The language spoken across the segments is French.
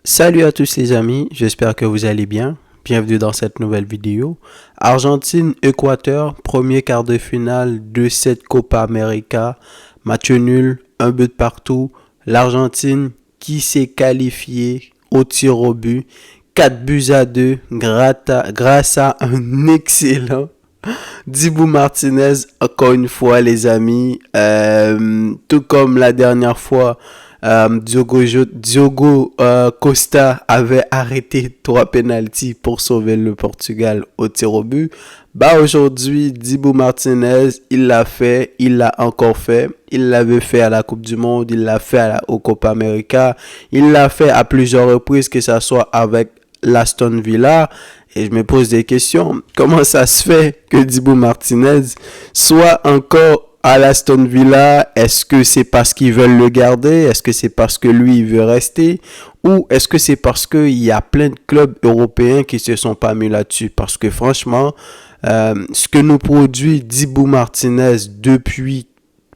Salut à tous les amis, j'espère que vous allez bien. Bienvenue dans cette nouvelle vidéo. Argentine-Équateur, premier quart de finale de cette Copa América. Match nul, un but partout. L'Argentine qui s'est qualifiée au tir au but. 4-2 grâce à un excellent Dibu Martinez. Encore une fois les amis, tout comme la dernière fois, Diogo Costa avait arrêté 3 pénaltys pour sauver le Portugal au tir au but. Aujourd'hui, Dibu Martinez, il l'a fait, il l'a encore fait. Il l'avait fait à la Coupe du Monde, il l'a fait au Copa América. Il l'a fait à plusieurs reprises, que ce soit avec l'Aston Villa. Et je me pose des questions. Comment ça se fait que Dibu Martinez soit encore à l'Aston Villa? Est-ce que c'est parce qu'ils veulent le garder? Est-ce que c'est parce que lui, il veut rester? Ou est-ce que c'est parce qu'il y a plein de clubs européens qui se sont pas mis là-dessus? Parce que franchement, ce que nous produit Dibu Martinez depuis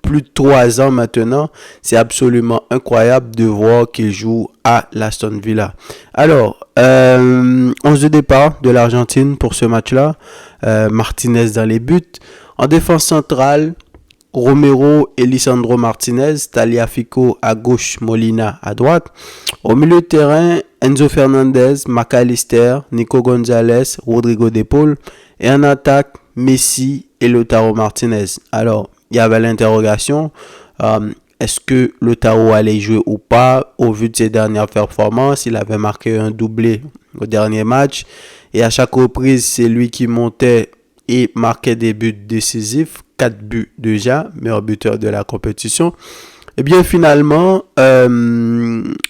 plus de 3 ans maintenant, c'est absolument incroyable de voir qu'il joue à l'Aston Villa. Alors, 11 de départ de l'Argentine pour ce match-là. Martinez dans les buts. En défense centrale, Romero et Lisandro Martinez, Tagliafico à gauche, Molina à droite. Au milieu de terrain, Enzo Fernandez, McAllister, Nico Gonzalez, Rodrigo De Paul. Et en attaque, Messi et Lautaro Martinez. Alors, il y avait l'interrogation, est-ce que Lautaro allait jouer ou pas au vu de ses dernières performances? Il avait marqué un doublé au dernier match et à chaque reprise, c'est lui qui montait et marquait des buts décisifs, 4 buts déjà, meilleur buteur de la compétition. Et bien finalement,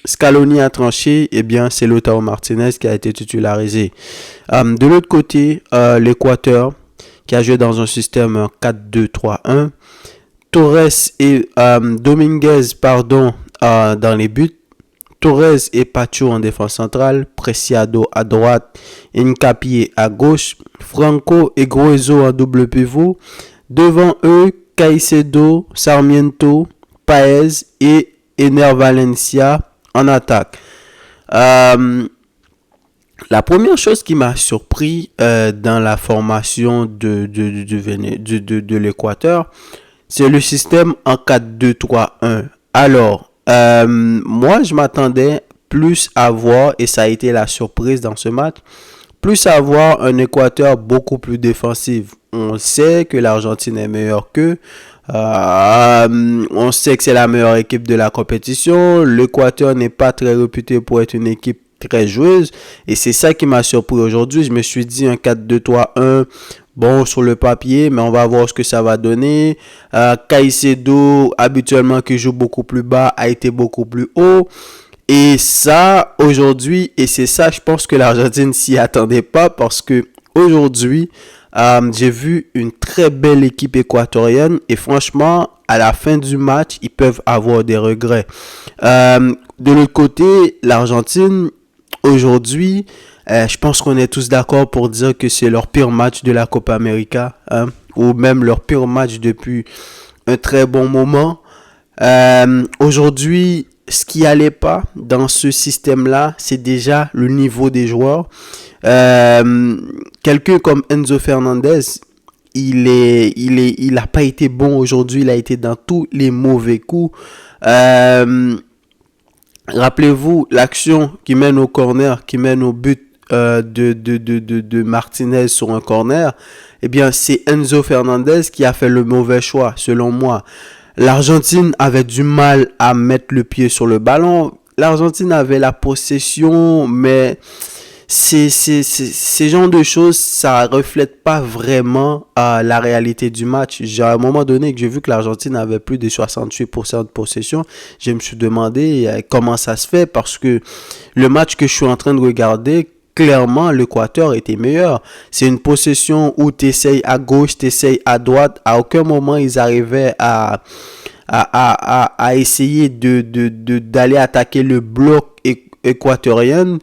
Scaloni a tranché, et bien c'est Lautaro Martinez qui a été titularisé. De l'autre côté, l'Équateur, qui a joué dans un système 4-2-3-1. Torres et Dominguez dans les buts. Torres et Pacho en défense centrale. Preciado à droite. Hincapié à gauche. Franco et Gruezo en double pivot. Devant eux, Caicedo, Sarmiento, Paez et Ener Valencia en attaque. La première chose qui m'a surpris dans la formation de l'Équateur, c'est le système en 4-2-3-1. Alors, moi, je m'attendais plus à voir, et ça a été la surprise dans ce match, plus à voir un Équateur beaucoup plus défensif. On sait que l'Argentine est meilleure qu'eux. On sait que c'est la meilleure équipe de la compétition. L'Équateur n'est pas très réputé pour être une équipe très joueuse, et c'est ça qui m'a surpris aujourd'hui. Je me suis dit un 4-2-3-1, bon sur le papier, mais on va voir ce que ça va donner. Caicedo, habituellement qui joue beaucoup plus bas, a été beaucoup plus haut, et ça aujourd'hui, et c'est ça, je pense que l'Argentine s'y attendait pas, parce que aujourd'hui j'ai vu une très belle équipe équatorienne, et franchement à la fin du match ils peuvent avoir des regrets. De l'autre côté, l'Argentine aujourd'hui, je pense qu'on est tous d'accord pour dire que c'est leur pire match de la Copa América, ou même leur pire match depuis un très bon moment. Aujourd'hui, ce qui allait pas dans ce système-là, c'est déjà le niveau des joueurs. Quelqu'un comme Enzo Fernandez, il a pas été bon aujourd'hui, il a été dans tous les mauvais coups. Rappelez-vous l'action qui mène au corner, qui mène au but de Martinez sur un corner. Eh bien, c'est Enzo Fernandez qui a fait le mauvais choix, selon moi. L'Argentine avait du mal à mettre le pied sur le ballon. L'Argentine avait la possession, mais ces genres de choses, ça reflète pas vraiment la réalité du match. À un moment donné que j'ai vu que l'Argentine avait plus de 68% de possession, je me suis demandé comment ça se fait, parce que le match que je suis en train de regarder, clairement, l'Équateur était meilleur. C'est une possession où tu essayes à gauche, tu essayes à droite. À aucun moment, ils arrivaient à essayer d'aller attaquer le bloc équatorien.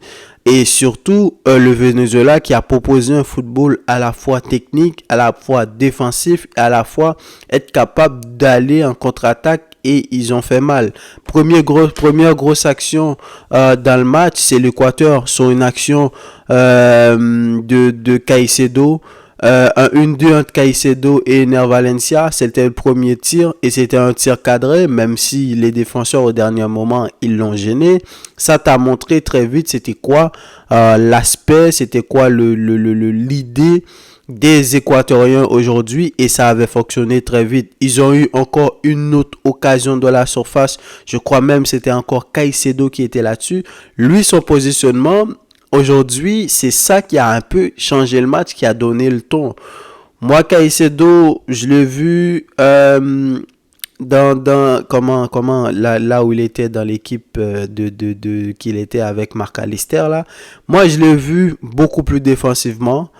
Et surtout, le Venezuela qui a proposé un football à la fois technique, à la fois défensif, à la fois être capable d'aller en contre-attaque et ils ont fait mal. Première grosse action dans le match, c'est l'Équateur sur une action de Caicedo. Un 1-2 entre Caicedo et Ener Valencia, c'était le premier tir et c'était un tir cadré, même si les défenseurs au dernier moment ils l'ont gêné. Ça t'a montré très vite c'était quoi l'aspect, c'était quoi l'idée des Équatoriens aujourd'hui et ça avait fonctionné très vite. Ils ont eu encore une autre occasion de la surface, je crois même c'était encore Caicedo qui était là-dessus. Lui, son positionnement aujourd'hui, c'est ça qui a un peu changé le match, qui a donné le ton. Moi, Caicedo, je l'ai vu là où il était dans l'équipe qu'il était avec Marc Allister là. Moi, je l'ai vu beaucoup plus défensivement.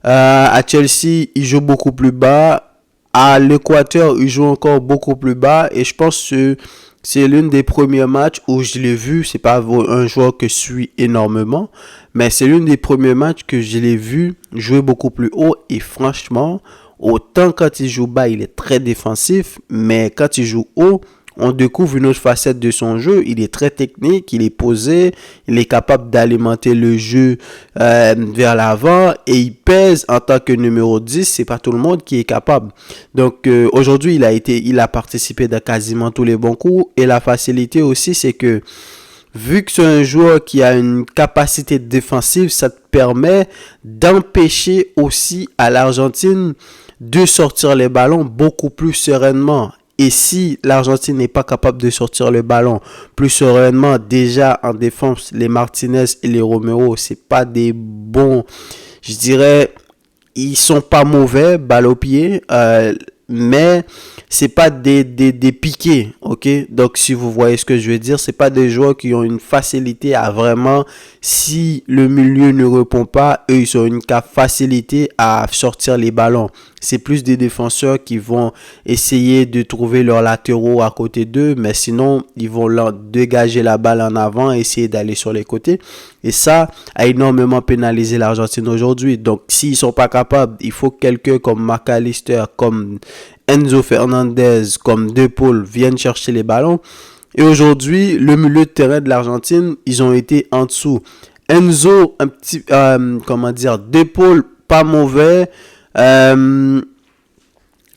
À Chelsea, il joue beaucoup plus bas. À l'Équateur, il joue encore beaucoup plus bas. Et je pense que c'est l'un des premiers matchs où je l'ai vu. C'est pas un joueur que je suis énormément, mais c'est l'un des premiers matchs que je l'ai vu jouer beaucoup plus haut. Et franchement, autant quand il joue bas, il est très défensif, mais quand il joue haut, on découvre une autre facette de son jeu. Il est très technique, il est posé, il est capable d'alimenter le jeu vers l'avant et il pèse en tant que numéro 10. C'est pas tout le monde qui est capable. Donc aujourd'hui, il a participé dans quasiment tous les bons coups. Et la facilité aussi, c'est que vu que c'est un joueur qui a une capacité défensive, ça te permet d'empêcher aussi à l'Argentine de sortir les ballons beaucoup plus sereinement. Et si l'Argentine n'est pas capable de sortir le ballon plus sereinement, déjà en défense, les Martinez et les Romero, c'est pas des bons, je dirais, ils sont pas mauvais, balle au pied, mais c'est pas des piqués, ok? Donc si vous voyez ce que je veux dire, c'est pas des joueurs qui ont une facilité à vraiment, si le milieu ne répond pas, eux ils ont une facilité à sortir les ballons. C'est plus des défenseurs qui vont essayer de trouver leurs latéraux à côté d'eux, mais sinon ils vont leur dégager la balle en avant, essayer d'aller sur les côtés. Et ça a énormément pénalisé l'Argentine aujourd'hui. Donc s'ils sont pas capables, il faut que quelqu'un comme Marc Allister, comme Enzo Fernandez, comme De Paul viennent chercher les ballons. Et aujourd'hui, le milieu de terrain de l'Argentine, ils ont été en dessous. Enzo, De Paul, pas mauvais.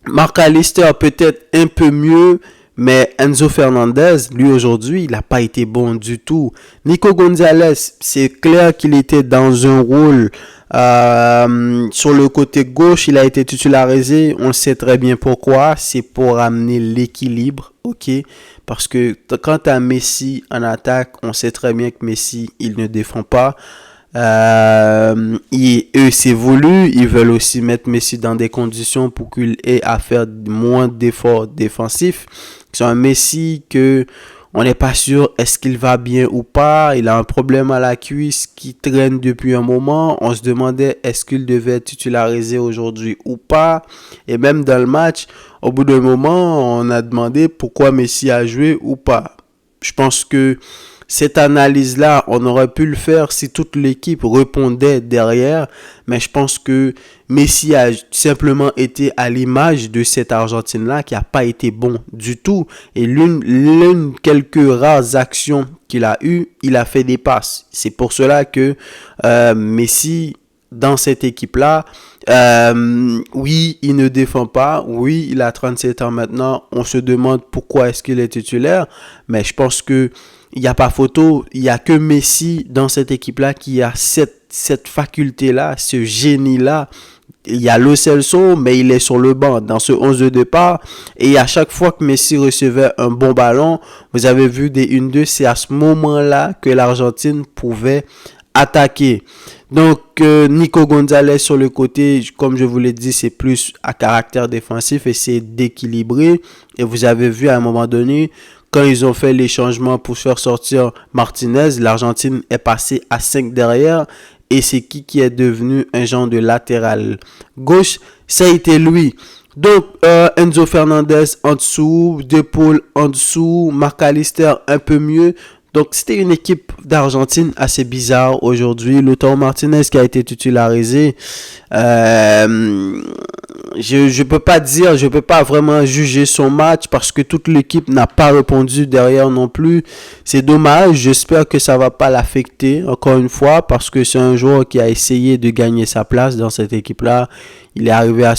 Marc Allister peut-être un peu mieux, mais Enzo Fernandez, lui aujourd'hui, il n'a pas été bon du tout. Nico Gonzalez, c'est clair qu'il était dans un rôle sur le côté gauche, il a été titularisé. On sait très bien pourquoi. C'est pour amener l'équilibre, ok? Parce que quand tu as Messi en attaque, on sait très bien que Messi, il ne défend pas. Eux, c'est voulu. Ils veulent aussi mettre Messi dans des conditions pour qu'il ait à faire moins d'efforts défensifs. C'est un Messi que on n'est pas sûr est-ce qu'il va bien ou pas. Il a un problème à la cuisse qui traîne depuis un moment. On se demandait est-ce qu'il devait être titularisé aujourd'hui ou pas. Et même dans le match, au bout d'un moment, on a demandé pourquoi Messi a joué ou pas. Je pense que cette analyse-là, on aurait pu le faire si toute l'équipe répondait derrière. Mais je pense que Messi a simplement été à l'image de cette Argentine-là qui n'a pas été bon du tout. Et l'une quelques rares actions qu'il a eues, il a fait des passes. C'est pour cela que Messi, dans cette équipe-là, oui, il ne défend pas. Oui, il a 37 ans maintenant. On se demande pourquoi est-ce qu'il est titulaire. Mais je pense que il n'y a pas photo, il n'y a que Messi dans cette équipe-là qui a cette faculté-là, ce génie-là. Il y a Lo Celso, mais il est sur le banc dans ce 11 de départ. Et à chaque fois que Messi recevait un bon ballon, vous avez vu des 1-2, c'est à ce moment-là que l'Argentine pouvait attaquer. Donc, Nico Gonzalez sur le côté, comme je vous l'ai dit, c'est plus à caractère défensif et c'est d'équilibrer. Et vous avez vu à un moment donné, quand ils ont fait les changements pour faire sortir Martinez, l'Argentine est passée à 5 derrière. Et c'est qui est devenu un genre de latéral gauche? Ça a été lui. Donc, Enzo Fernandez en dessous, De Paul en dessous, Marc Allister un peu mieux. Donc, c'était une équipe d'Argentine assez bizarre aujourd'hui. Lautaro Martinez qui a été titularisé. je peux pas vraiment juger son match parce que toute l'équipe n'a pas répondu derrière non plus. C'est dommage. J'espère que ça va pas l'affecter encore une fois parce que c'est un joueur qui a essayé de gagner sa place dans cette équipe-là. Il est arrivé à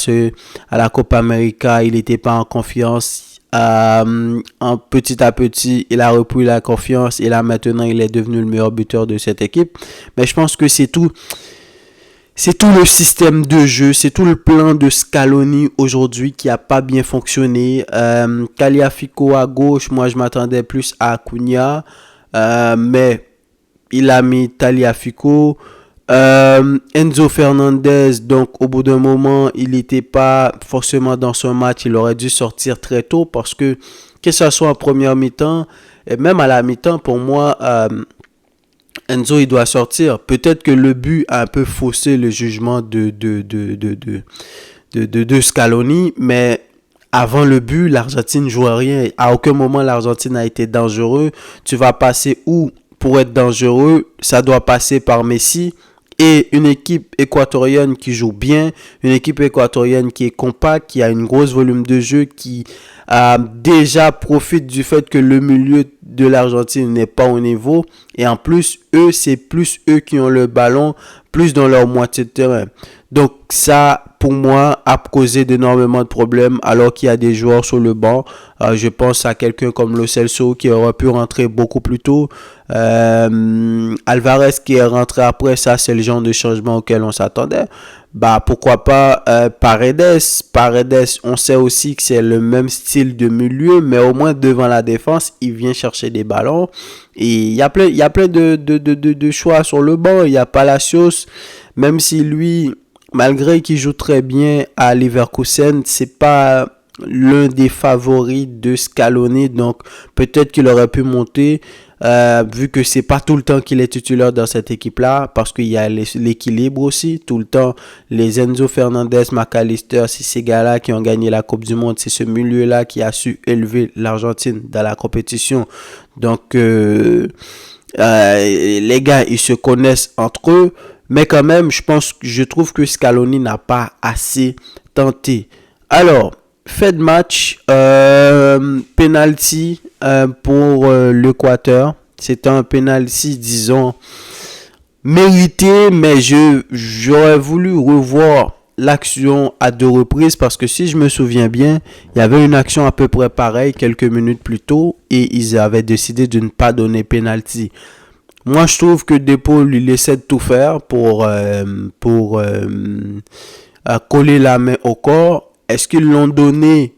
la Copa América. Il n'était pas en confiance. Petit à petit, il a repris la confiance et là maintenant, il est devenu le meilleur buteur de cette équipe. Mais je pense que c'est tout. C'est tout le système de jeu, c'est tout le plan de Scaloni aujourd'hui qui a pas bien fonctionné. Tagliafico à gauche, moi je m'attendais plus à Acuna, mais il a mis Tagliafico. Enzo Fernandez, donc au bout d'un moment, il n'était pas forcément dans son match, il aurait dû sortir très tôt parce que ce soit en première mi-temps, et même à la mi-temps, pour moi, Enzo, il doit sortir. Peut-être que le but a un peu faussé le jugement de Scaloni, mais avant le but, l'Argentine ne jouait rien. À aucun moment, l'Argentine a été dangereux. Tu vas passer où pour être dangereux? Ça doit passer par Messi. Et une équipe équatorienne qui joue bien, une équipe équatorienne qui est compacte, qui a une grosse volume de jeu, qui déjà profite du fait que le milieu de l'Argentine n'est pas au niveau. Et en plus, c'est plus eux qui ont le ballon, plus dans leur moitié de terrain. Donc ça, pour moi, a causé d'énormément de problèmes alors qu'il y a des joueurs sur le banc. Je pense à quelqu'un comme Lo Celso qui aurait pu rentrer beaucoup plus tôt. Alvarez qui est rentré après, ça c'est le genre de changement auquel on s'attendait. Pourquoi pas Paredes, on sait aussi que c'est le même style de milieu, mais au moins devant la défense, il vient chercher des ballons. Et il y a plein de choix sur le banc. Il y a Palacios, même si lui, malgré qu'il joue très bien à Leverkusen, c'est pas l'un des favoris de Scaloni, donc peut-être qu'il aurait pu monter. Vu que c'est pas tout le temps qu'il est titulaire dans cette équipe-là, parce qu'il y a l'équilibre aussi, tout le temps, les Enzo Fernandez, McAllister, c'est ces gars-là qui ont gagné la Coupe du Monde, c'est ce milieu-là qui a su élever l'Argentine dans la compétition. Donc, les gars, ils se connaissent entre eux, mais quand même, je trouve que Scaloni n'a pas assez tenté. Alors, fait de match, penalty pour l'Équateur. C'était un penalty, disons, mérité, mais j'aurais voulu revoir l'action à 2 reprises parce que si je me souviens bien, il y avait une action à peu près pareille quelques minutes plus tôt et ils avaient décidé de ne pas donner penalty. Moi, je trouve que Depaul, il essaie de tout faire pour coller la main au corps. Est-ce qu'ils l'ont donné?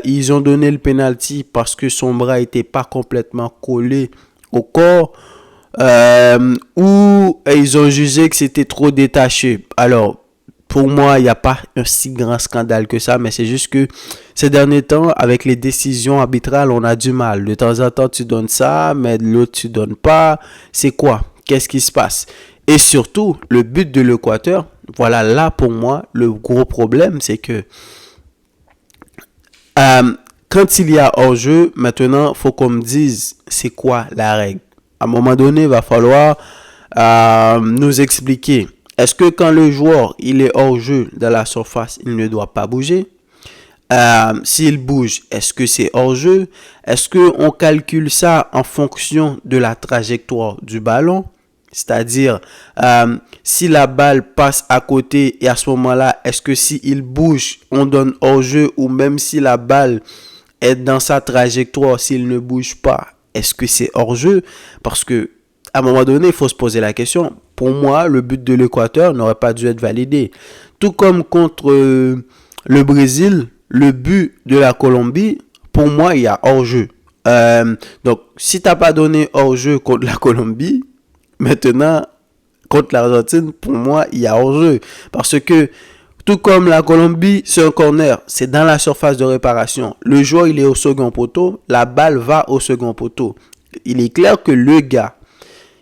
Ils ont donné le penalty parce que son bras n'était pas complètement collé au corps ou ils ont jugé que c'était trop détaché. Alors, pour moi, il n'y a pas un si grand scandale que ça, mais c'est juste que ces derniers temps, avec les décisions arbitrales, on a du mal. De temps en temps, tu donnes ça, mais de l'autre, tu donnes pas. C'est quoi? Qu'est-ce qui se passe? Et surtout, le but de l'Équateur, voilà, là, pour moi, le gros problème, c'est que quand il y a hors-jeu, maintenant, il faut qu'on me dise c'est quoi la règle. À un moment donné, il va falloir nous expliquer. Est-ce que quand le joueur il est hors-jeu dans la surface, il ne doit pas bouger? S'il bouge, est-ce que c'est hors-jeu? Est-ce qu'on calcule ça en fonction de la trajectoire du ballon? C'est-à-dire, si la balle passe à côté et à ce moment-là, est-ce que s'il bouge, on donne hors-jeu ou même si la balle est dans sa trajectoire, s'il ne bouge pas, est-ce que c'est hors-jeu? Parce que à un moment donné, il faut se poser la question. Pour moi, le but de l'Équateur n'aurait pas dû être validé. Tout comme contre le Brésil, le but de la Colombie, pour moi, il y a hors-jeu. Donc, si tu n'as pas donné hors-jeu contre la Colombie, maintenant, contre l'Argentine, pour moi, il y a hors-jeu. Parce que, tout comme la Colombie, c'est un corner. C'est dans la surface de réparation. Le joueur, il est au second poteau. La balle va au second poteau. Il est clair que le gars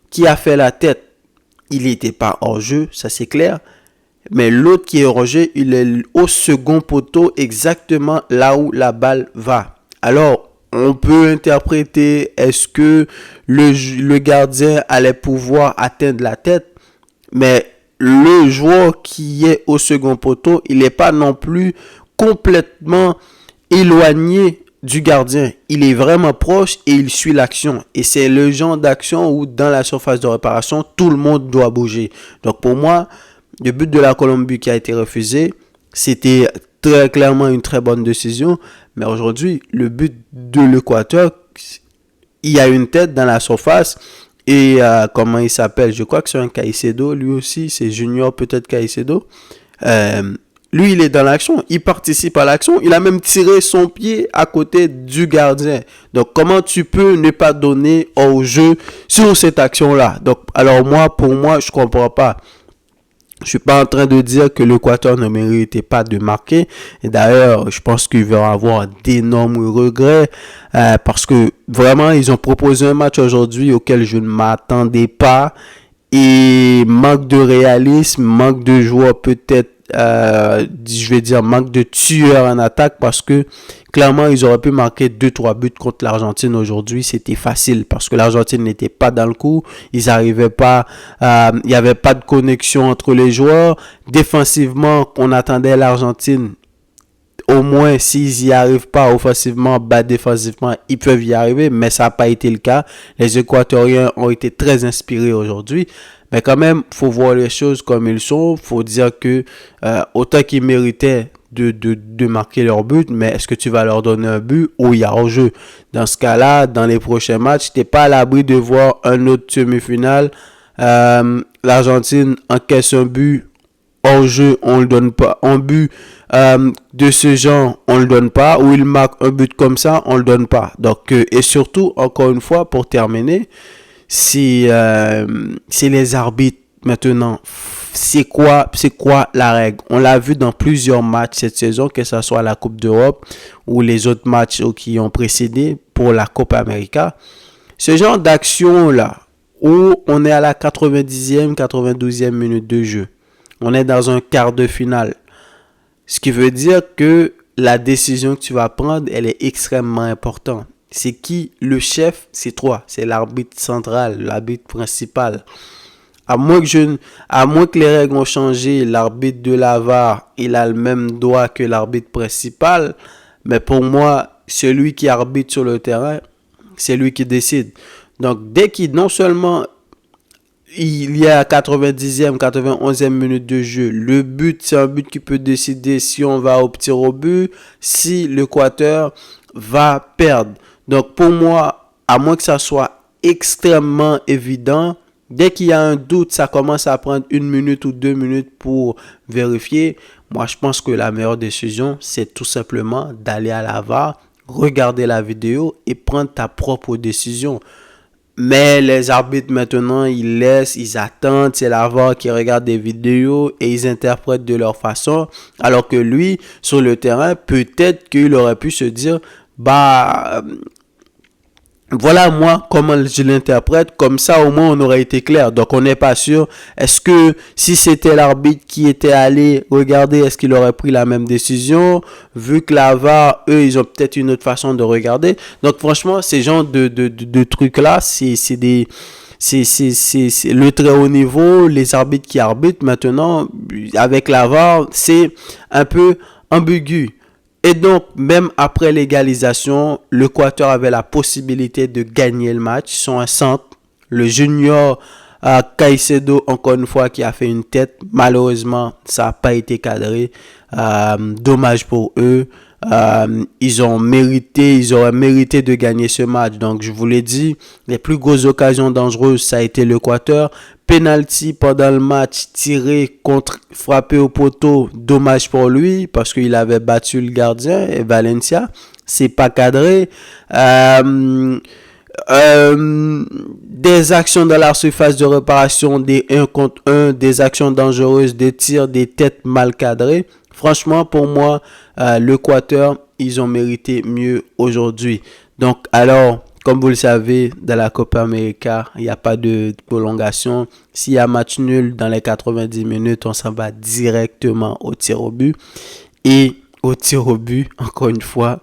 qui a fait la tête, il n'était pas hors-jeu, ça c'est clair. Mais l'autre qui est hors-jeu, il est au second poteau, exactement là où la balle va. Alors, on peut interpréter, est-ce que le gardien allait pouvoir atteindre la tête? Mais le joueur qui est au second poteau, il n'est pas non plus complètement éloigné du gardien. Il est vraiment proche et il suit l'action. Et c'est le genre d'action où dans la surface de réparation, tout le monde doit bouger. Donc pour moi, le but de la Colombie qui a été refusé, c'était très clairement une très bonne décision. Mais aujourd'hui, le but de l'Équateur, il y a une tête dans la surface. Et comment il s'appelle? Je crois que c'est un Caicedo, lui aussi. C'est Junior peut-être Caicedo. Lui, il est dans l'action. Il participe à l'action. Il a même tiré son pied à côté du gardien. Donc, comment tu peux ne pas donner hors-jeu sur cette action-là? Donc, alors pour moi, je comprends pas. Je suis pas en train de dire que l'Équateur ne méritait pas de marquer. Et d'ailleurs, je pense qu'il va avoir d'énormes regrets parce que vraiment, ils ont proposé un match aujourd'hui auquel je ne m'attendais pas. Et manque de réalisme, manque de joueurs peut-être, je vais dire manque de tueurs en attaque parce que clairement, ils auraient pu marquer 2-3 buts contre l'Argentine aujourd'hui. C'était facile parce que l'Argentine n'était pas dans le coup. Ils n'arrivaient pas, il n'y avait pas de connexion entre les joueurs. Défensivement, on attendait l'Argentine. Au moins, s'ils n'y arrivent pas offensivement, défensivement, ils peuvent y arriver, mais ça n'a pas été le cas. Les Équatoriens ont été très inspirés aujourd'hui. Mais quand même, il faut voir les choses comme elles sont. Il faut dire que autant qu'ils méritaient de marquer leur but, mais est-ce que tu vas leur donner un but ou il y a hors-jeu? Dans ce cas-là, dans les prochains matchs, tu n'es pas à l'abri de voir un autre demi-finale. L'Argentine encaisse un but hors-jeu, on le donne pas. Un but de ce genre, on le donne pas. Ou il marque un but comme ça, on le donne pas. Donc, et surtout, encore une fois, pour terminer, c'est les arbitres maintenant. C'est quoi la règle? On l'a vu dans plusieurs matchs cette saison, que ce soit la Coupe d'Europe ou les autres matchs qui ont précédé pour la Copa América. Ce genre d'action-là, où on est à la 90e, 92e minute de jeu. On est dans un quart de finale. Ce qui veut dire que la décision que tu vas prendre, elle est extrêmement importante. C'est qui le chef? C'est toi. C'est l'arbitre central, l'arbitre principal. À moins que les règles ont changé, l'arbitre de la VAR, il a le même droit que l'arbitre principal. Mais pour moi, celui qui arbitre sur le terrain, c'est lui qui décide. Donc, dès qu'il, non seulement il y a 90e, 91e minute de jeu, le but, c'est un but qui peut décider si on va au tir au but, si l'Équateur va perdre. Donc, pour moi, à moins que ça soit extrêmement évident, dès qu'il y a un doute, ça commence à prendre 1 minute ou 2 minutes pour vérifier. Moi, je pense que la meilleure décision, c'est tout simplement d'aller à la VAR, regarder la vidéo et prendre ta propre décision. Mais les arbitres maintenant, ils laissent, ils attendent, c'est la VAR qui regarde des vidéos et ils interprètent de leur façon. Alors que lui, sur le terrain, peut-être qu'il aurait pu se dire, voilà moi comment je l'interprète, comme ça au moins on aurait été clair. Donc on n'est pas sûr, est-ce que si c'était l'arbitre qui était allé regarder, est-ce qu'il aurait pris la même décision? Vu que la VAR, eux, ils ont peut-être une autre façon de regarder. Donc franchement, ces genres de trucs-là, c'est le très haut niveau, les arbitres qui arbitrent maintenant, avec la VAR, c'est un peu ambigu. Et donc, même après l'égalisation, l'Équateur avait la possibilité de gagner le match. Ils sont un centre. Le junior Caicedo, encore une fois, qui a fait une tête. Malheureusement, ça n'a pas été cadré. Dommage pour eux. Ils auraient mérité de gagner ce match. Donc, je vous l'ai dit, les plus grosses occasions dangereuses, ça a été l'Équateur. Penalty pendant le match, tiré contre, frappé au poteau, dommage pour lui, parce qu'il avait battu le gardien, et Valencia, c'est pas cadré. Des actions dans la surface de réparation, des 1 contre 1, des actions dangereuses, des tirs, des têtes mal cadrées. Franchement, pour moi, l'Équateur, ils ont mérité mieux aujourd'hui. Donc, alors, comme vous le savez, dans la Copa América, il n'y a pas de prolongation. S'il y a match nul dans les 90 minutes, on s'en va directement au tir au but. Et au tir au but, encore une fois,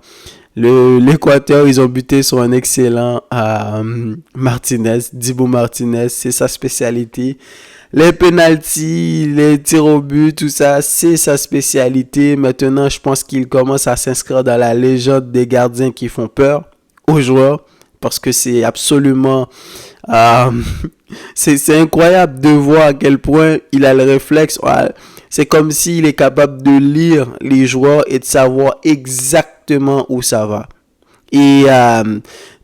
l'Équateur, ils ont buté sur un excellent Martinez, Dibu Martinez, c'est sa spécialité. les pénaltys, les tirs au but, tout ça, c'est sa spécialité. Maintenant, je pense qu'il commence à s'inscrire dans la légende des gardiens qui font peur aux joueurs parce que c'est absolument... Euh, c'est incroyable de voir à quel point il a le réflexe. C'est comme s'il est capable de lire les joueurs et de savoir exactement où ça va. Et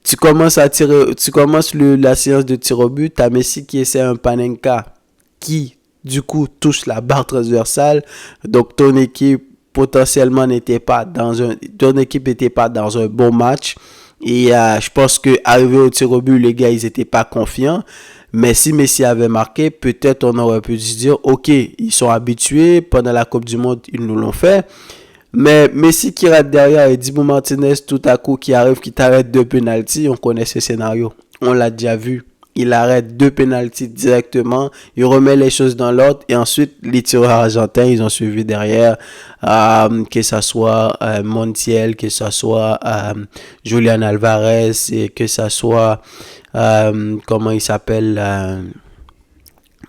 tu commences la séance de tir au but, t'as Messi qui essaie un Panenka qui du coup touche la barre transversale. Donc ton équipe potentiellement n'était pas dans un bon match. Et je pense que arrivé au tir au but, les gars, ils étaient pas confiants. Mais si Messi avait marqué, peut-être on aurait pu se dire, ok, ils sont habitués, pendant la Coupe du Monde, ils nous l'ont fait. Mais Messi qui rate derrière et Dibu Martinez tout à coup qui arrive, qui t'arrête 2 pénaltys, on connaît ce scénario. On l'a déjà vu. Il arrête 2 pénaltys directement, il remet les choses dans l'ordre et ensuite les tireurs argentins, ils ont suivi derrière, que ce soit Montiel, que ce soit Julian Alvarez et que ce soit, comment il s'appelle,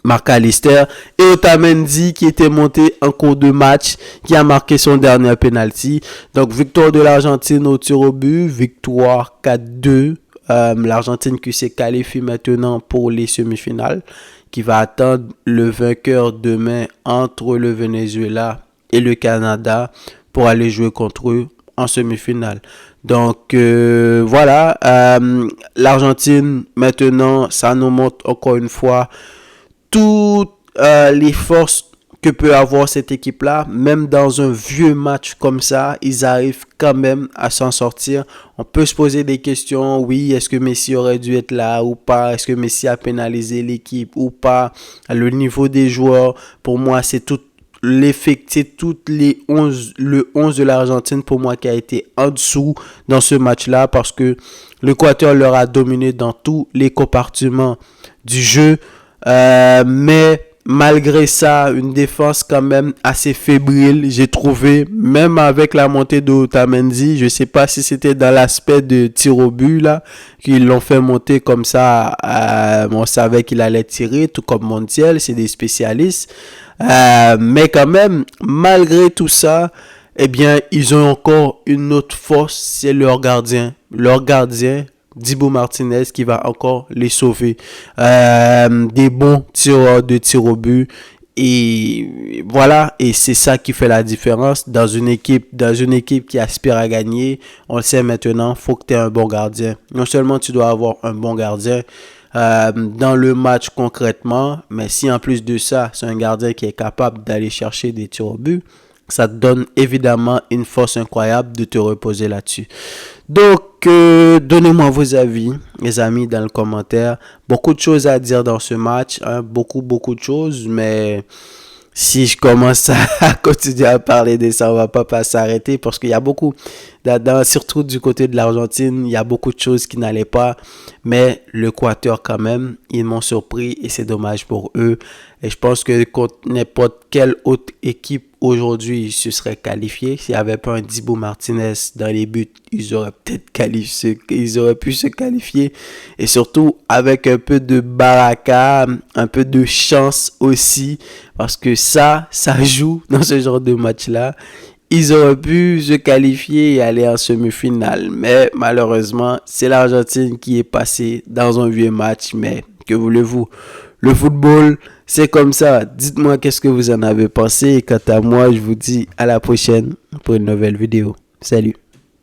Marc Alister et Otamendi qui était monté en cours de match, qui a marqué son dernier penalty. Donc victoire de l'Argentine au tir au but, victoire 4-2. L'Argentine qui s'est qualifiée maintenant pour les semi-finales, qui va attendre le vainqueur demain entre le Venezuela et le Canada pour aller jouer contre eux en semi-finale. Donc voilà, l'Argentine maintenant, ça nous montre encore une fois toutes les forces que peut avoir cette équipe-là. Même dans un vieux match comme ça, ils arrivent quand même à s'en sortir. On peut se poser des questions. Oui, est-ce que Messi aurait dû être là ou pas? Est-ce que Messi a pénalisé l'équipe ou pas? Le niveau des joueurs, pour moi, c'est tout l'effectif, le 11 de l'Argentine pour moi qui a été en dessous dans ce match-là parce que l'Équateur leur a dominé dans tous les compartiments du jeu. Mais malgré ça, une défense quand même assez fébrile, j'ai trouvé, même avec la montée de Otamendi, je sais pas si c'était dans l'aspect de tir au but là, qu'ils l'ont fait monter comme ça, on savait qu'il allait tirer, tout comme Montiel, c'est des spécialistes, mais quand même, malgré tout ça, eh bien, ils ont encore une autre force, c'est leur gardien, Dibu Martinez qui va encore les sauver. Des bons tireurs de tir au but. Et voilà, et c'est ça qui fait la différence dans une équipe qui aspire à gagner. On le sait maintenant, faut que tu aies un bon gardien. Non seulement tu dois avoir un bon gardien dans le match concrètement, mais si en plus de ça, c'est un gardien qui est capable d'aller chercher des tirs au but, ça te donne évidemment une force incroyable de te reposer là-dessus. Donc, donnez-moi vos avis, les amis, dans le commentaire. Beaucoup de choses à dire dans ce match, hein, beaucoup de choses, mais si je commence à continuer à parler de ça, on va pas s'arrêter parce qu'il y a beaucoup, surtout du côté de l'Argentine, il y a beaucoup de choses qui n'allaient pas, mais l'Équateur quand même, ils m'ont surpris et c'est dommage pour eux. Et je pense que contre n'importe quelle autre équipe aujourd'hui, ils se seraient qualifiés. S'il n'y avait pas un Dibu Martinez dans les buts, ils auraient pu se qualifier. Et surtout avec un peu de baraka, un peu de chance aussi, parce que ça joue dans ce genre de match-là. Ils auraient pu se qualifier et aller en semi-finale. Mais malheureusement, c'est l'Argentine qui est passée dans un vieux match. Mais que voulez-vous? Le football, c'est comme ça. Dites-moi qu'est-ce que vous en avez pensé. Et quant à moi, je vous dis à la prochaine pour une nouvelle vidéo. Salut!